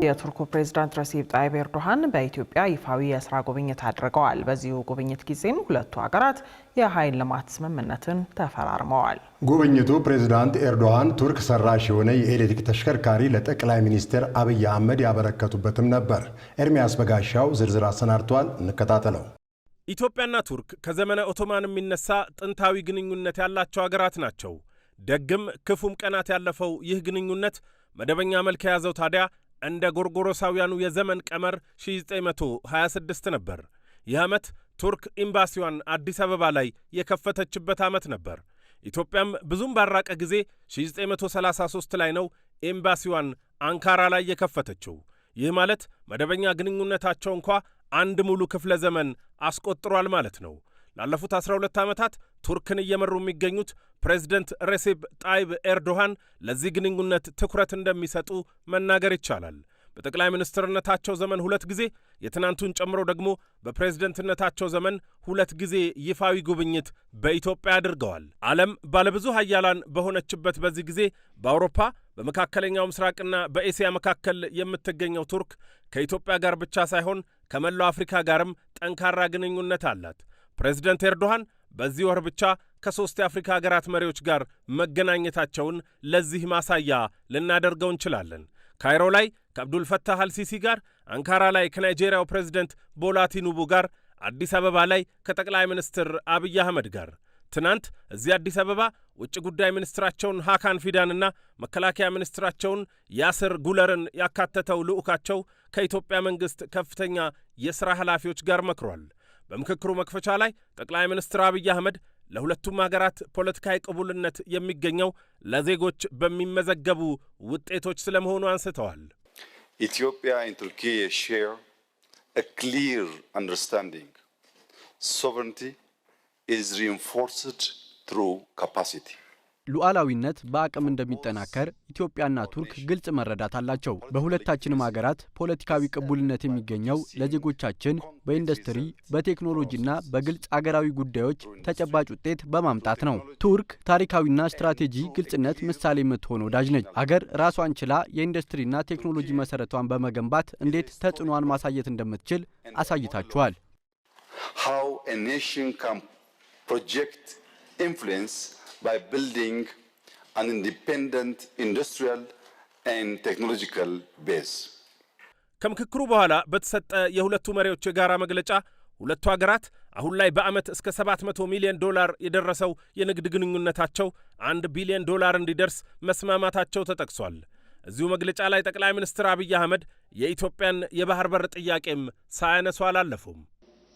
የቱርኩ ፕሬዝዳንት ረሲብ ጣይብ ኤርዶሃን በኢትዮጵያ ይፋዊ የስራ ጉብኝት አድርገዋል። በዚሁ ጉብኝት ጊዜም ሁለቱ ሀገራት የኃይል ልማት ስምምነትን ተፈራርመዋል። ጉብኝቱ ፕሬዝዳንት ኤርዶሃን ቱርክ ሰራሽ የሆነ የኤሌክትሪክ ተሽከርካሪ ለጠቅላይ ሚኒስትር አብይ አህመድ ያበረከቱበትም ነበር። ኤርሚያስ በጋሻው ዝርዝር አሰናድቷል። እንከታተለው። ኢትዮጵያና ቱርክ ከዘመነ ኦቶማን የሚነሳ ጥንታዊ ግንኙነት ያላቸው ሀገራት ናቸው። ደግም ክፉም ቀናት ያለፈው ይህ ግንኙነት መደበኛ መልክ የያዘው ታዲያ እንደ ጎርጎሮሳውያኑ የዘመን ቀመር 1926 ነበር። ይህ ዓመት ቱርክ ኤምባሲዋን አዲስ አበባ ላይ የከፈተችበት ዓመት ነበር። ኢትዮጵያም ብዙም ባራቀ ጊዜ 1933 ላይ ነው ኤምባሲዋን አንካራ ላይ የከፈተችው። ይህ ማለት መደበኛ ግንኙነታቸው እንኳ አንድ ሙሉ ክፍለ ዘመን አስቆጥሯል ማለት ነው። ላለፉት 12 ዓመታት ቱርክን እየመሩ የሚገኙት ፕሬዝደንት ረሲብ ጣይብ ኤርዶሃን ለዚህ ግንኙነት ትኩረት እንደሚሰጡ መናገር ይቻላል። በጠቅላይ ሚኒስትርነታቸው ዘመን 2 ጊዜ፣ የትናንቱን ጨምሮ ደግሞ በፕሬዝደንትነታቸው ዘመን 2 ጊዜ ይፋዊ ጉብኝት በኢትዮጵያ አድርገዋል። ዓለም ባለብዙ ሀያላን በሆነችበት በዚህ ጊዜ በአውሮፓ በመካከለኛው ምስራቅና በኤስያ መካከል የምትገኘው ቱርክ ከኢትዮጵያ ጋር ብቻ ሳይሆን ከመላው አፍሪካ ጋርም ጠንካራ ግንኙነት አላት። ፕሬዝደንት ኤርዶሃን በዚህ ወር ብቻ ከ3 የአፍሪካ ሀገራት መሪዎች ጋር መገናኘታቸውን ለዚህ ማሳያ ልናደርገው እንችላለን። ካይሮ ላይ ከአብዱልፈታህ አልሲሲ ጋር፣ አንካራ ላይ ከናይጄሪያው ፕሬዝደንት ቦላ ቲኑቡ ጋር፣ አዲስ አበባ ላይ ከጠቅላይ ሚኒስትር አብይ አህመድ ጋር። ትናንት እዚህ አዲስ አበባ ውጭ ጉዳይ ሚኒስትራቸውን ሃካን ፊዳንና መከላከያ ሚኒስትራቸውን ያስር ጉለርን ያካተተው ልዑካቸው ከኢትዮጵያ መንግሥት ከፍተኛ የሥራ ኃላፊዎች ጋር መክሯል። በምክክሩ መክፈቻ ላይ ጠቅላይ ሚኒስትር አብይ አህመድ ለሁለቱም ሀገራት ፖለቲካዊ ቅቡልነት የሚገኘው ለዜጎች በሚመዘገቡ ውጤቶች ስለመሆኑ አንስተዋል። ኢትዮጵያ and Turkey share a clear understanding. Sovereignty is reinforced through capacity. ሉዓላዊነት በአቅም እንደሚጠናከር ኢትዮጵያና ቱርክ ግልጽ መረዳት አላቸው። በሁለታችንም ሀገራት ፖለቲካዊ ቅቡልነት የሚገኘው ለዜጎቻችን በኢንዱስትሪ በቴክኖሎጂና በግልጽ አገራዊ ጉዳዮች ተጨባጭ ውጤት በማምጣት ነው። ቱርክ ታሪካዊና ስትራቴጂ ግልጽነት ምሳሌ የምትሆን ወዳጅ ነች። አገር ራሷን ችላ የኢንዱስትሪና ቴክኖሎጂ መሰረቷን በመገንባት እንዴት ተጽዕኖዋን ማሳየት እንደምትችል አሳይታችኋል። How a nation can project influence by building an independent industrial and technological base. ከምክክሩ በኋላ በተሰጠ የሁለቱ መሪዎች የጋራ መግለጫ ሁለቱ ሀገራት አሁን ላይ በዓመት እስከ $700 ሚሊዮን የደረሰው የንግድ ግንኙነታቸው $1 ቢሊዮን እንዲደርስ መስማማታቸው ተጠቅሷል። እዚሁ መግለጫ ላይ ጠቅላይ ሚኒስትር አብይ አህመድ የኢትዮጵያን የባህር በር ጥያቄም ሳያነሱ አላለፉም።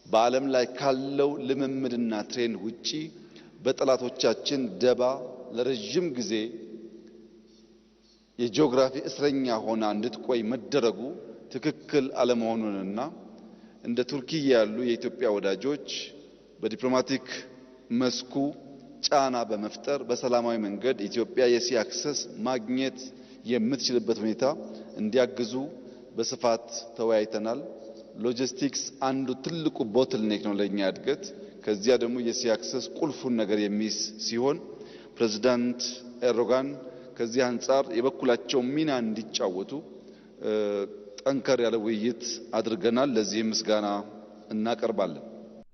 በዓለም ላይ ካለው ልምምድና ትሬንድ ውጪ በጠላቶቻችን ደባ ለረጅም ጊዜ የጂኦግራፊ እስረኛ ሆና እንድትቆይ መደረጉ ትክክል አለመሆኑንና እንደ ቱርክ ያሉ የኢትዮጵያ ወዳጆች በዲፕሎማቲክ መስኩ ጫና በመፍጠር በሰላማዊ መንገድ ኢትዮጵያ የሲ አክሰስ ማግኘት የምትችልበት ሁኔታ እንዲያግዙ በስፋት ተወያይተናል። ሎጂስቲክስ አንዱ ትልቁ ቦትልኔክ ነው ለኛ እድገት። ከዚያ ደግሞ የሲ አክሰስ ቁልፉን ነገር የሚይዝ ሲሆን ፕሬዝዳንት ኤርዶጋን ከዚህ አንጻር የበኩላቸው ሚና እንዲጫወቱ ጠንከር ያለ ውይይት አድርገናል። ለዚህም ምስጋና እናቀርባለን።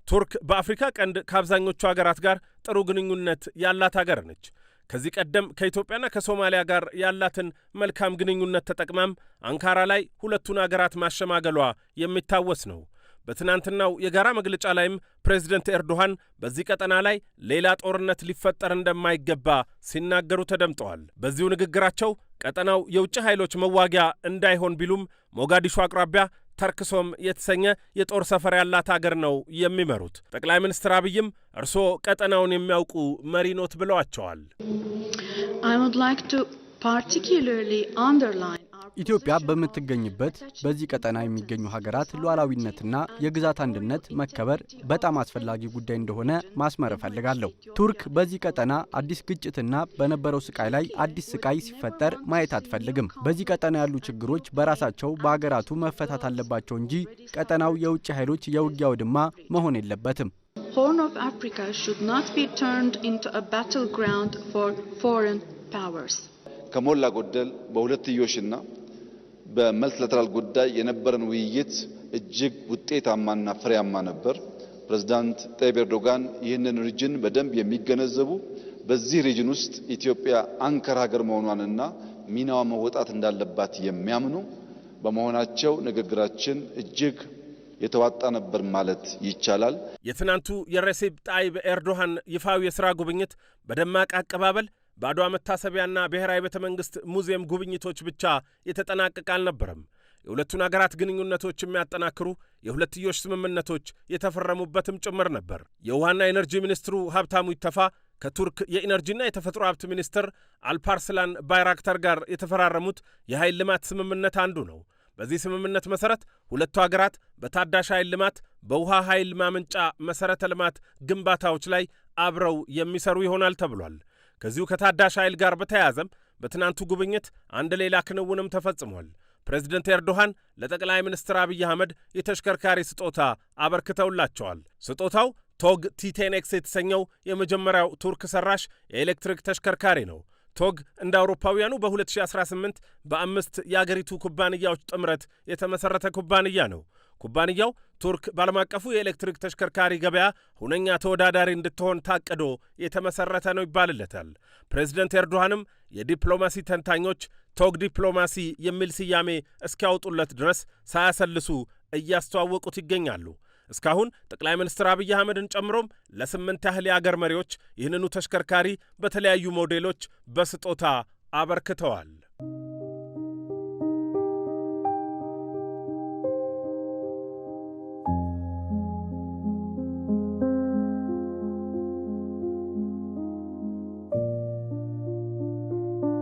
ቱርክ በአፍሪካ ቀንድ ከአብዛኞቹ ሀገራት ጋር ጥሩ ግንኙነት ያላት ሀገር ነች። ከዚህ ቀደም ከኢትዮጵያና ከሶማሊያ ጋር ያላትን መልካም ግንኙነት ተጠቅማም አንካራ ላይ ሁለቱን ሀገራት ማሸማገሏ የሚታወስ ነው። በትናንትናው የጋራ መግለጫ ላይም ፕሬዝደንት ኤርዶሃን በዚህ ቀጠና ላይ ሌላ ጦርነት ሊፈጠር እንደማይገባ ሲናገሩ ተደምጠዋል። በዚሁ ንግግራቸው ቀጠናው የውጭ ኃይሎች መዋጊያ እንዳይሆን ቢሉም ሞጋዲሾ አቅራቢያ ተርክሶም የተሰኘ የጦር ሰፈር ያላት ሀገር ነው የሚመሩት። ጠቅላይ ሚኒስትር አብይም እርስዎ ቀጠናውን የሚያውቁ መሪ ኖት ብለዋቸዋል። ኢትዮጵያ በምትገኝበት በዚህ ቀጠና የሚገኙ ሀገራት ሉዓላዊነትና የግዛት አንድነት መከበር በጣም አስፈላጊ ጉዳይ እንደሆነ ማስመር እፈልጋለሁ። ቱርክ በዚህ ቀጠና አዲስ ግጭትና በነበረው ስቃይ ላይ አዲስ ስቃይ ሲፈጠር ማየት አትፈልግም። በዚህ ቀጠና ያሉ ችግሮች በራሳቸው በሀገራቱ መፈታት አለባቸው እንጂ ቀጠናው የውጭ ኃይሎች የውጊያ አውድማ መሆን የለበትም። Horn of Africa should not be turned into a battleground for foreign powers. ከሞላ ጎደል በሁለትዮሽና በመልቲላተራል ጉዳይ የነበረን ውይይት እጅግ ውጤታማና ፍሬያማ ነበር። ፕሬዝዳንት ጣይብ ኤርዶጋን ይህንን ሪጅን በደንብ የሚገነዘቡ በዚህ ሪጅን ውስጥ ኢትዮጵያ አንከር ሀገር መሆኗንና ሚናዋ መወጣት እንዳለባት የሚያምኑ በመሆናቸው ንግግራችን እጅግ የተዋጣ ነበር ማለት ይቻላል። የትናንቱ የሬሴፕ ጣይብ ኤርዶሃን ይፋዊ የሥራ ጉብኝት በደማቅ አቀባበል በአድዋ መታሰቢያና ብሔራዊ ቤተ መንግሥት ሙዚየም ጉብኝቶች ብቻ የተጠናቀቀ አልነበረም። የሁለቱን አገራት ግንኙነቶች የሚያጠናክሩ የሁለትዮሽ ስምምነቶች የተፈረሙበትም ጭምር ነበር። የውሃና ኤነርጂ ሚኒስትሩ ሀብታሙ ኢተፋ ከቱርክ የኢነርጂና የተፈጥሮ ሀብት ሚኒስትር አልፓርስላን ባይራክታር ጋር የተፈራረሙት የኃይል ልማት ስምምነት አንዱ ነው። በዚህ ስምምነት መሠረት ሁለቱ አገራት በታዳሽ ኃይል ልማት፣ በውሃ ኃይል ማመንጫ መሠረተ ልማት ግንባታዎች ላይ አብረው የሚሰሩ ይሆናል ተብሏል። ከዚሁ ከታዳሽ ኃይል ጋር በተያያዘም በትናንቱ ጉብኝት አንድ ሌላ ክንውንም ተፈጽሟል። ፕሬዝደንት ኤርዶሃን ለጠቅላይ ሚኒስትር አብይ አህመድ የተሽከርካሪ ስጦታ አበርክተውላቸዋል። ስጦታው ቶግ ቲ10ኤክስ የተሰኘው የመጀመሪያው ቱርክ ሰራሽ የኤሌክትሪክ ተሽከርካሪ ነው። ቶግ እንደ አውሮፓውያኑ በ2018 በ5 የአገሪቱ ኩባንያዎች ጥምረት የተመሠረተ ኩባንያ ነው። ኩባንያው ቱርክ ባለም አቀፉ የኤሌክትሪክ ተሽከርካሪ ገበያ ሁነኛ ተወዳዳሪ እንድትሆን ታቅዶ የተመሠረተ ነው ይባልለታል። ፕሬዝደንት ኤርዶሃንም የዲፕሎማሲ ተንታኞች ቶግ ዲፕሎማሲ የሚል ስያሜ እስኪያወጡለት ድረስ ሳያሰልሱ እያስተዋወቁት ይገኛሉ። እስካሁን ጠቅላይ ሚኒስትር አብይ አህመድን ጨምሮም ለ8 ያህል የአገር መሪዎች ይህንኑ ተሽከርካሪ በተለያዩ ሞዴሎች በስጦታ አበርክተዋል።